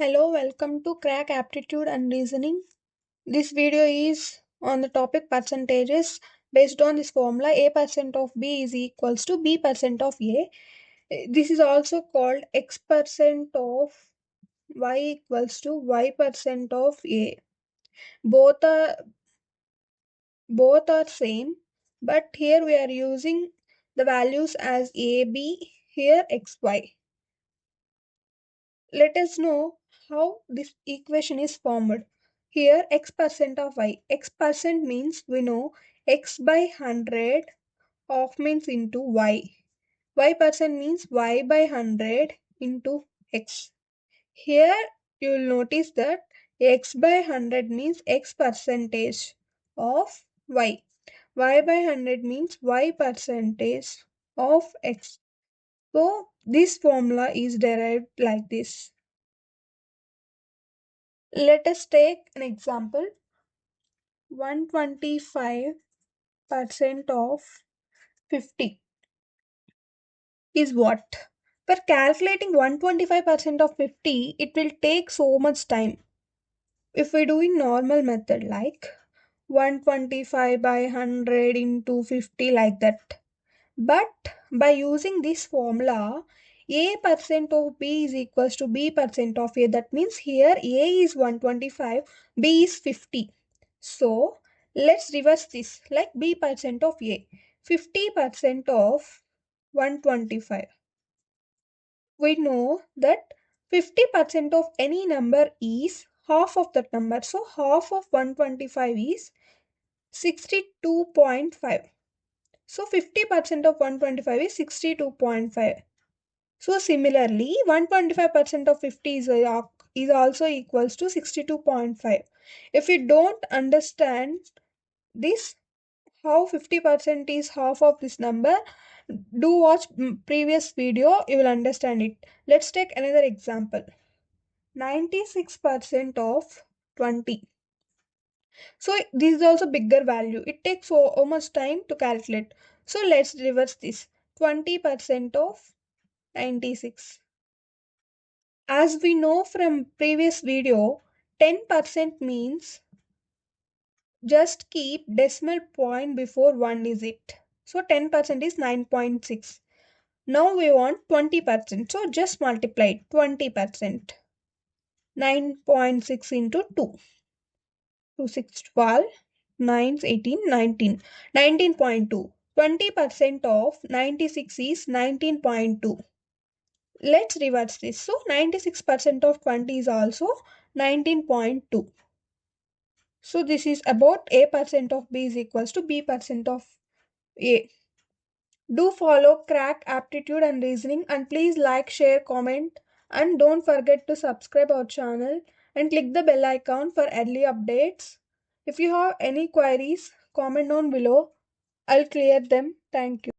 Hello, welcome to Crack Aptitude and Reasoning. This video is on the topic percentages. Based on this formula, A% of B is equals to B% of A. This is also called X% of Y equals to Y% of A. Both are same, but here we are using the values as AB, here XY. Let us know how this equation is formed. Here X% of Y. X% means we know X by 100 of means into Y. Y% means Y by 100 into X. Here you will notice that X by 100 means X percentage of Y. Y by 100 means Y percentage of X. So this formula is derived like this. Let us take an example. 125% of 50 is what? For calculating 125% of 50, it will take so much time. If we do in normal method like 125 by 100 into 50 like that. But by using this formula, A% of B is equals to B% of A. That means here A is 125, B is 50. So let's reverse this like B% of A. 50% of 125. We know that 50% of any number is half of that number. So half of 125 is 62.5. So 50% of 125 is 62.5. So similarly, 125% of 50 is also equals to 62.5. If you don't understand this, how 50% is half of this number, do watch previous video, you will understand it. Let's take another example. 96% of 20. So this is also bigger value. It takes so much time to calculate. So let's reverse this. 20% of 96. As we know from previous video, 10% means just keep decimal point before one digit. So 10% is 9.6. Now we want 20%. So just multiply 20%. 9.6 into 2. 2 6 12. 9 18 19. 19.2. 20% of 96 is 19.2. Let's reverse this. So 96% of 20 is also 19.2. So this is about A% of B is equals to B% of A. Do follow Crack Aptitude and Reasoning, and please like, share, comment, and don't forget to subscribe our channel and click the bell icon for early updates. If you have any queries, comment down below. I'll clear them. Thank you.